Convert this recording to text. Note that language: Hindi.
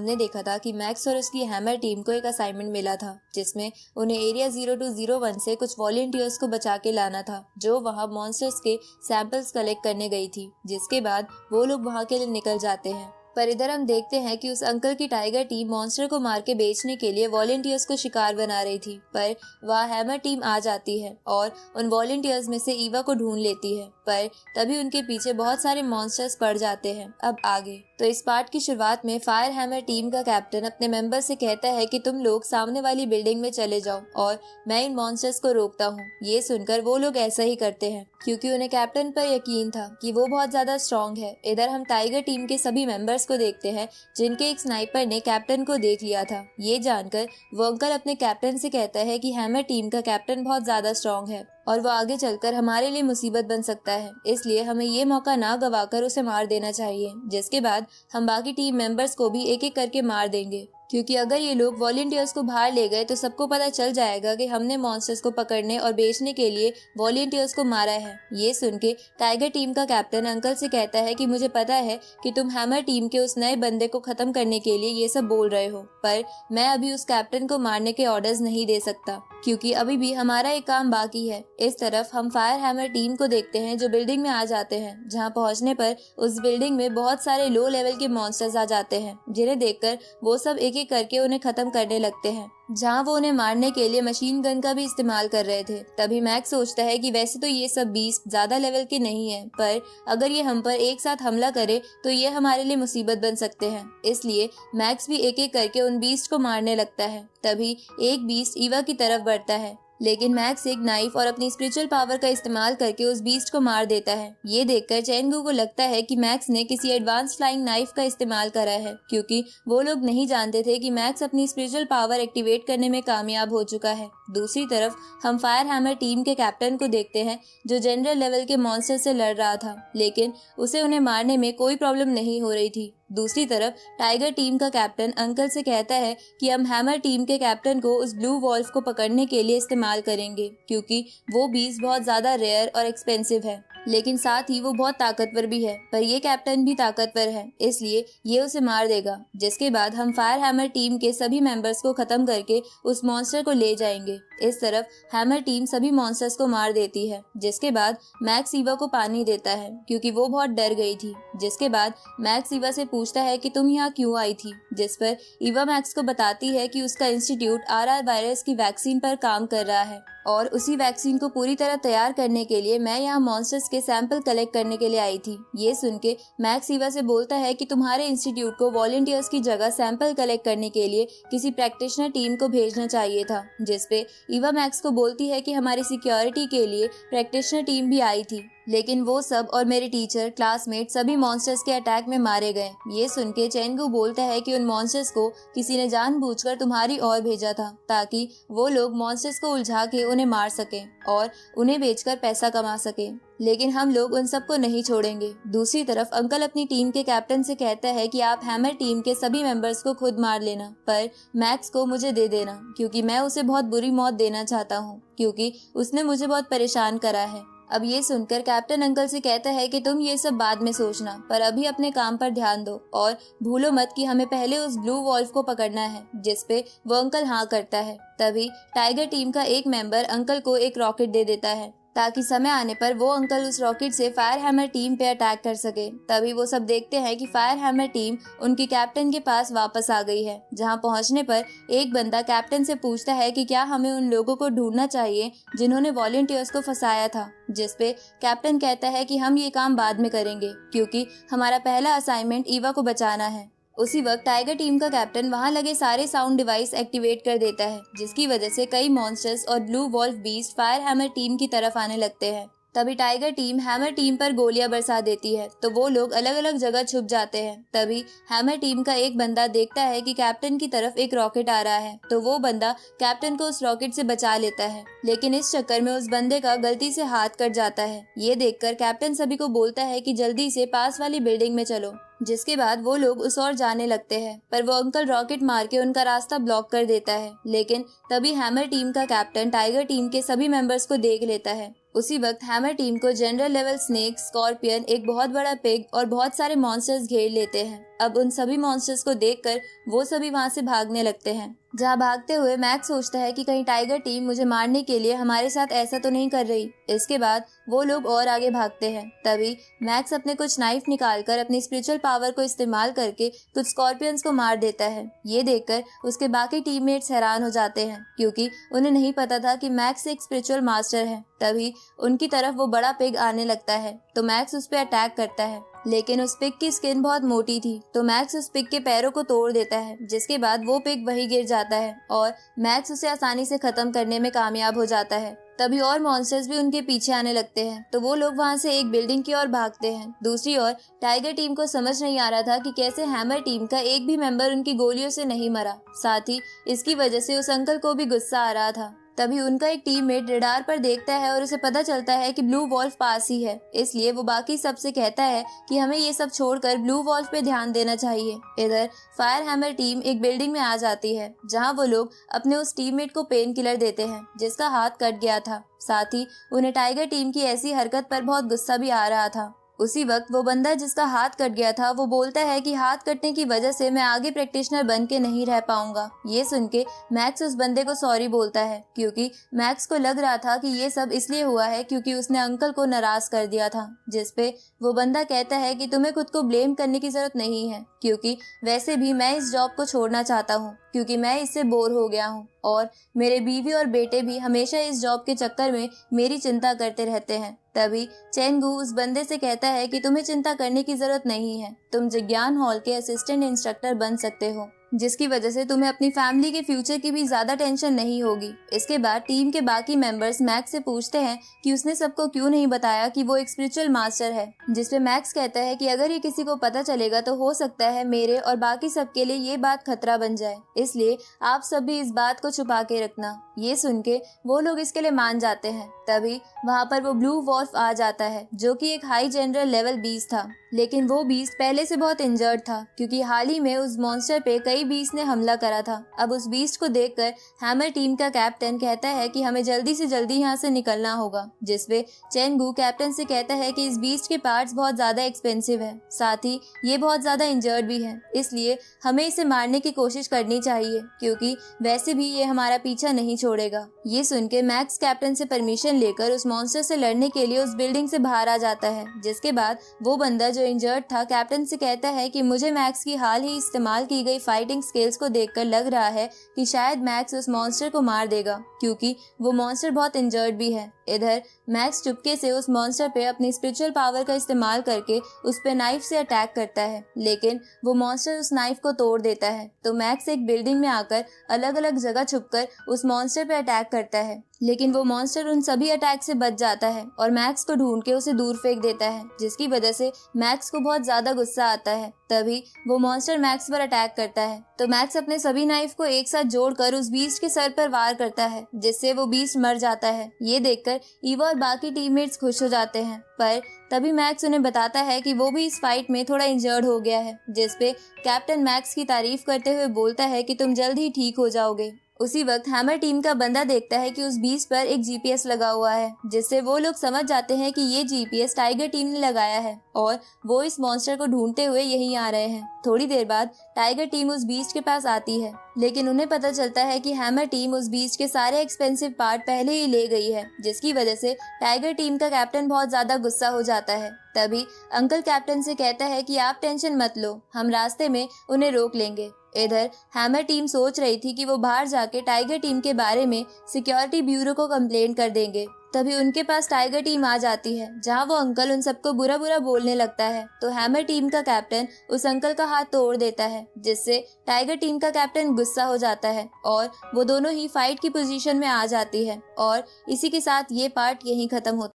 हमने देखा था कि मैक्स और उसकी हैमर टीम को एक असाइनमेंट मिला था जिसमें उन्हें एरिया 0201 से कुछ वॉलंटियर्स को बचा के लाना था जो वहां मॉन्स्टर्स के सैंपल्स कलेक्ट करने गई थी, जिसके बाद वो लोग वहां के लिए निकल जाते हैं। पर इधर हम देखते हैं कि उस अंकल की टाइगर टीम मॉन्स्टर को मार के बेचने के लिए वॉलंटियर्स को शिकार बना रही थी, पर वह हैमर टीम आ जाती है और उन वॉलंटियर्स में से ईवा को ढूंढ लेती है, पर तभी उनके पीछे बहुत सारे मॉन्स्टर्स पड़ जाते हैं। अब आगे तो इस पार्ट की शुरुआत में फायर हैमर टीम का कैप्टन अपने मेंबर से कहता है कि तुम लोग सामने वाली बिल्डिंग में चले जाओ और मैं इन मॉन्स्टर्स को रोकता हूँ। ये सुनकर वो लोग ऐसा ही करते हैं क्योंकि उन्हें कैप्टन पर यकीन था कि वो बहुत ज्यादा स्ट्रॉन्ग है। इधर हम टाइगर टीम के सभी मेंबर्स को देखते हैं जिनके एक स्नाइपर ने कैप्टन को देख लिया था। ये जानकर वो अंकल अपने कैप्टन से कहता है कि हैमर टीम का कैप्टन बहुत ज्यादा स्ट्रॉन्ग है और वो आगे चलकर हमारे लिए मुसीबत बन सकता है, इसलिए हमें ये मौका ना गवाकर उसे मार देना चाहिए। जिसके बाद हम बाकी टीम मेंबर्स को भी एक एक करके मार देंगे क्योंकि अगर ये लोग वॉलंटियर्स को बाहर ले गए तो सबको पता चल जाएगा कि हमने मॉन्स्टर्स को पकड़ने और बेचने के लिए वॉलंटियर्स को मारा है। ये सुन के टाइगर टीम का कैप्टन अंकल से कहता है कि मुझे पता है कि तुम हैमर टीम के उस नए बंदे को खत्म करने के लिए ये सब बोल रहे हो, पर मैं अभी उस कैप्टन को मारने के ऑर्डर्स नहीं दे सकता क्योंकि अभी भी हमारा एक काम बाकी है। इस तरफ हम फायर हैमर टीम को देखते हैं जो बिल्डिंग में आ जाते हैं, जहाँ पहुँचने पर उस बिल्डिंग में बहुत सारे लो लेवल के मॉन्स्टर्स आ जाते हैं जिन्हें देखकर वो सब एक एक करके उन्हें खत्म करने लगते हैं, जहाँ वो उन्हें मारने के लिए मशीन गन का भी इस्तेमाल कर रहे थे। तभी मैक्स सोचता है कि वैसे तो ये सब बीस्ट ज्यादा लेवल के नहीं है, पर अगर ये हम पर एक साथ हमला करे तो ये हमारे लिए मुसीबत बन सकते हैं, इसलिए मैक्स भी एक एक करके उन बीस्ट को मारने लगता है। तभी एक बीस्ट ईवा की तरफ बढ़ता है, लेकिन मैक्स एक नाइफ और अपनी स्पिरिचुअल पावर का इस्तेमाल करके उस बीस्ट को मार देता है। ये देखकर चेंगू को लगता है कि मैक्स ने किसी एडवांस फ्लाइंग नाइफ का इस्तेमाल करा है क्योंकि वो लोग नहीं जानते थे कि मैक्स अपनी स्पिरिचुअल पावर एक्टिवेट करने में कामयाब हो चुका है। दूसरी तरफ हम फायर हैमर टीम के कैप्टन को देखते हैं जो जनरल लेवल के मॉन्स्टर से लड़ रहा था, लेकिन उसे उन्हें मारने में कोई प्रॉब्लम नहीं हो रही थी। दूसरी तरफ टाइगर टीम का कैप्टन अंकल से कहता है कि हम हैमर टीम के कैप्टन को उस ब्लू वॉल्फ को पकड़ने के लिए इस्तेमाल करेंगे क्योंकि वो बीस्ट बहुत ज्यादा रेयर और एक्सपेंसिव है, लेकिन साथ ही वो बहुत ताकतवर भी है। पर ये कैप्टन भी ताकतवर है, इसलिए ये उसे मार देगा। जिसके बाद हम फायर हैमर टीम के सभी मेंबर्स को खत्म करके उस मॉन्स्टर को ले जाएंगे। इस तरफ हैमर टीम सभी मॉन्स्टर्स को मार देती है। जिसके बाद मैक्स ईवा को पानी देता है क्योंकि वो बहुत डर गई थी। जिसके बाद मैक्स ईवा से पूछता है कि तुम यहाँ क्यों आई थी, जिस पर ईवा मैक्स को बताती है कि उसका इंस्टीट्यूट आरआर वायरस की वैक्सीन पर काम कर रहा है और उसी वैक्सीन को पूरी तरह तैयार करने के लिए मैं यहाँ मॉन्स्टर्स के सैंपल कलेक्ट करने के लिए आई थी। ये सुन के मैक्स ईवा से बोलता है कि तुम्हारे इंस्टीट्यूट को वॉलंटियर्स की जगह सैंपल कलेक्ट करने के लिए किसी प्रैक्टिशनर टीम को भेजना चाहिए था, जिसपे ईवा मैक्स को बोलती है कि हमारी सिक्योरिटी के लिए प्रैक्टिशनर टीम भी आई थी, लेकिन वो सब और मेरे टीचर क्लासमेट सभी मॉन्स्टर्स के अटैक में मारे गए। ये सुन के चेंगू बोलता है कि उन मॉन्स्टर्स को किसी ने जानबूझकर तुम्हारी ओर भेजा था ताकि वो लोग मॉन्स्टर्स को उलझा के उन्हें मार सकें और उन्हें बेचकर पैसा कमा सकें, लेकिन हम लोग उन सबको नहीं छोड़ेंगे। दूसरी तरफ अंकल अपनी टीम के कैप्टन से कहता है कि आप हैमर टीम के सभी मेंबर्स को खुद मार लेना, पर मैक्स को मुझे दे देना क्योंकि मैं उसे बहुत बुरी मौत देना चाहता हूँ क्योंकि उसने मुझे बहुत परेशान करा है। अब ये सुनकर कैप्टन अंकल से कहता है कि तुम ये सब बाद में सोचना, पर अभी अपने काम पर ध्यान दो और भूलो मत कि हमें पहले उस ब्लू वॉल्फ को पकड़ना है, जिसपे वो अंकल हाँ करता है। तभी टाइगर टीम का एक मेंबर अंकल को एक रॉकेट दे देता है ताकि समय आने पर वो अंकल उस रॉकेट से फायर हैमर टीम पे अटैक कर सके। तभी वो सब देखते हैं कि फायर हैमर टीम उनकी कैप्टन के पास वापस आ गई है, जहां पहुंचने पर एक बंदा कैप्टन से पूछता है कि क्या हमें उन लोगों को ढूंढना चाहिए जिन्होंने वॉलंटियर्स को फंसाया था, जिसपे कैप्टन कहता है कि हम ये काम बाद में करेंगे क्योंकि हमारा पहला असाइनमेंट ईवा को बचाना है। उसी वक्त टाइगर टीम का कैप्टन वहां लगे सारे साउंड डिवाइस एक्टिवेट कर देता है, जिसकी वजह से कई मॉन्स्टर्स और blue wolf beast fire hammer team की तरफ आने लगते हैं। तभी टाइगर टीम हैमर टीम पर गोलियां बरसा देती है तो वो लोग अलग अलग जगह छुप जाते हैं। तभी हैमर टीम का एक बंदा देखता है कि कैप्टन की तरफ एक रॉकेट आ रहा है तो वो बंदा कैप्टन को उस रॉकेट से बचा लेता है, लेकिन इस चक्कर में उस बंदे का गलती से हाथ कट जाता है। ये देखकर कैप्टन सभी को बोलता है कि जल्दी से पास वाली बिल्डिंग में चलो, जिसके बाद वो लोग उस ओर जाने लगते हैं, पर वो अंकल रॉकेट मार के उनका रास्ता ब्लॉक कर देता है। लेकिन तभी हैमर टीम का कैप्टन टाइगर टीम के सभी मेंबर्स को देख लेता है उसी वक्त हैमर टीम को जनरल लेवल स्नेक, स्कॉर्पियन, एक बहुत बड़ा पिग और बहुत सारे मॉन्स्टर्स घेर लेते हैं। अब उन सभी मॉन्स्टर्स को देखकर वो सभी वहां से भागने लगते हैं। जहां भागते हुए मैक्स सोचता है कि कहीं टाइगर टीम मुझे मारने के लिए हमारे साथ ऐसा तो नहीं कर रही। इसके बाद वो लोग और आगे भागते हैं। तभी मैक्स अपने कुछ नाइफ निकालकर अपनी स्पिरिचुअल पावर को इस्तेमाल करके कुछ स्कॉर्पियंस को मार देता है। ये देखकर उसके बाकी टीममेट्स हैरान हो जाते हैं, क्योंकि उन्हें नहीं पता था कि मैक्स एक स्पिरिचुअल मास्टर है। तभी उनकी तरफ वो बड़ा पिग आने लगता है, तो मैक्स उस पर अटैक करता है। लेकिन उस पिग की स्किन बहुत मोटी थी, तो मैक्स उस पिग के पैरों को तोड़ देता है, जिसके बाद वो पिग वहीं गिर जाता है और मैक्स उसे आसानी से खत्म करने में कामयाब हो जाता है। तभी और मॉन्स्टर्स भी उनके पीछे आने लगते हैं, तो वो लोग वहां से एक बिल्डिंग की ओर भागते हैं। दूसरी ओर टाइगर टीम को समझ नहीं आ रहा था कि कैसे हैमर टीम का एक भी मेंबर उनकी गोलियों से नहीं मरा। साथ ही इसकी वजह से उस अंकल को भी गुस्सा आ रहा था। तभी उनका एक टीममेट रडार पर देखता है और उसे पता चलता है कि ब्लू वॉल्फ पास ही है। इसलिए वो बाकी सबसे कहता है कि हमें ये सब छोड़कर ब्लू वॉल्फ पे ध्यान देना चाहिए। इधर फायर हैमर टीम एक बिल्डिंग में आ जाती है, जहां वो लोग अपने उस टीममेट को पेन किलर देते हैं जिसका हाथ कट गया था। साथ ही उन्हें टाइगर टीम की ऐसी हरकत पर बहुत गुस्सा भी आ रहा था। उसी वक्त वो बंदा जिसका हाथ कट गया था वो बोलता है कि हाथ कटने की वजह से मैं आगे प्रैक्टिशनर बन के नहीं रह पाऊंगा। ये सुन के मैक्स उस बंदे को सॉरी बोलता है, क्योंकि मैक्स को लग रहा था कि ये सब इसलिए हुआ है क्योंकि उसने अंकल को नाराज कर दिया था। जिसपे वो बंदा कहता है कि तुम्हें खुद को ब्लेम करने की जरूरत नहीं है, क्योंकि वैसे भी मैं इस जॉब को छोड़ना चाहता हूँ, क्योंकि मैं इससे बोर हो गया हूँ और मेरे बीवी और बेटे भी हमेशा इस जॉब के चक्कर में मेरी चिंता करते रहते हैं। तभी चेंगू उस बंदे से कहता है कि तुम्हें चिंता करने की जरूरत नहीं है, तुम जिज्ञान हॉल के असिस्टेंट इंस्ट्रक्टर बन सकते हो, जिसकी वजह से तुम्हें अपनी फैमिली के फ्यूचर की भी ज्यादा टेंशन नहीं होगी। इसके बाद टीम के बाकी मेंबर्स मैक्स से पूछते हैं कि उसने सबको क्यों नहीं बताया कि वो एक स्पिरिचुअल मास्टर है, जिसपे मैक्स कहता है कि अगर ये किसी को पता चलेगा तो हो सकता है मेरे और बाकी सबके लिए ये बात खतरा बन जाए, इसलिए आप सब भी इस बात को छुपा के रखना। ये सुन के वो लोग इसके लिए मान जाते हैं। तभी वहाँ पर वो ब्लू वॉल्फ आ जाता है, जो कि एक हाई जनरल लेवल बीस्ट था। लेकिन वो बीस्ट पहले से बहुत इंजर्ड था, क्योंकि हाल ही में उस मॉन्स्टर पे कई बीस्ट ने हमला करा था। अब उस बीस्ट को देखकर हैमर टीम का कैप्टन कहता है कि हमें जल्दी से जल्दी यहाँ से निकलना होगा, जिसपे चेंगू कैप्टन से कहता है कि इस बीस्ट के पार्ट्स बहुत ज्यादा एक्सपेंसिव है, साथ ही ये बहुत ज्यादा इंजर्ड भी है, इसलिए हमें इसे मारने की कोशिश करनी चाहिए, क्योंकि वैसे भी ये हमारा पीछा नहीं छोड़ेगा। ये सुन के मैक्स कैप्टन से परमिशन लेकर उस मॉन्स्टर से लड़ने के लिए उस बिल्डिंग से बाहर आ जाता है। जिसके बाद वो बंदा जो इंजर्ड था कैप्टन से कहता है कि मुझे मैक्स की हाल ही इस्तेमाल की गई फाइटिंग स्किल्स को देखकर लग रहा है कि शायद मैक्स उस मॉन्स्टर को मार देगा, क्योंकि वो मॉन्स्टर बहुत इंजर्ड भी है। इधर मैक्स चुपके से उस मॉन्स्टर पे अपनी स्पिरिचुअल पावर का इस्तेमाल करके उस पे नाइफ से अटैक करता है, लेकिन वो मॉन्स्टर उस नाइफ को तोड़ देता है। तो मैक्स एक बिल्डिंग में आकर अलग अलग जगह छुपकर उस मॉन्स्टर पे अटैक करता है, लेकिन वो मॉन्स्टर उन सभी अटैक से बच जाता है और मैक्स को ढूंढ के उसे दूर फेंक देता है, जिसकी वजह से मैक्स को बहुत ज्यादा गुस्सा आता है। तभी वो मॉन्स्टर मैक्स पर अटैक करता है, तो मैक्स अपने सभी नाइफ को एक साथ जोड़कर उस बीस्ट के सर पर वार करता है, जिससे वो बीस्ट मर जाता है। ये देखकर ईवा और बाकी टीममेट्स खुश हो जाते हैं, पर तभी मैक्स उन्हें बताता है कि वो भी इस फाइट में थोड़ा इंजर्ड हो गया है, जिसपे कैप्टन मैक्स की तारीफ करते हुए बोलता है कि तुम जल्द ही ठीक हो जाओगे। उसी वक्त हैमर टीम का बंदा देखता है कि उस बीस्ट पर एक जीपीएस लगा हुआ है, जिससे वो लोग समझ जाते हैं कि ये जीपीएस टाइगर टीम ने लगाया है और वो इस मॉन्स्टर को ढूंढते हुए यहीं आ रहे हैं। थोड़ी देर बाद टाइगर टीम उस बीस्ट के पास आती है, लेकिन उन्हें पता चलता है कि हैमर टीम उस बीस्ट के सारे एक्सपेंसिव पार्ट पहले ही ले गई है, जिसकी वजह से टाइगर टीम का कैप्टन बहुत ज्यादा गुस्सा हो जाता है। तभी अंकल कैप्टन से कहता है कि आप टेंशन मत लो, हम रास्ते में उन्हें रोक लेंगे। इधर हैमर टीम सोच रही थी कि वो बाहर जाके टाइगर टीम के बारे में सिक्योरिटी ब्यूरो को कंप्लेंट कर देंगे। तभी उनके पास टाइगर टीम आ जाती है, जहां वो अंकल उन सबको बुरा बुरा बोलने लगता है। तो हैमर टीम का कैप्टन उस अंकल का हाथ तोड़ देता है, जिससे टाइगर टीम का कैप्टन गुस्सा हो जाता है और वो दोनों ही फाइट की पोजीशन में आ जाती है। और इसी के साथ ये पार्ट यहीं खत्म होता है।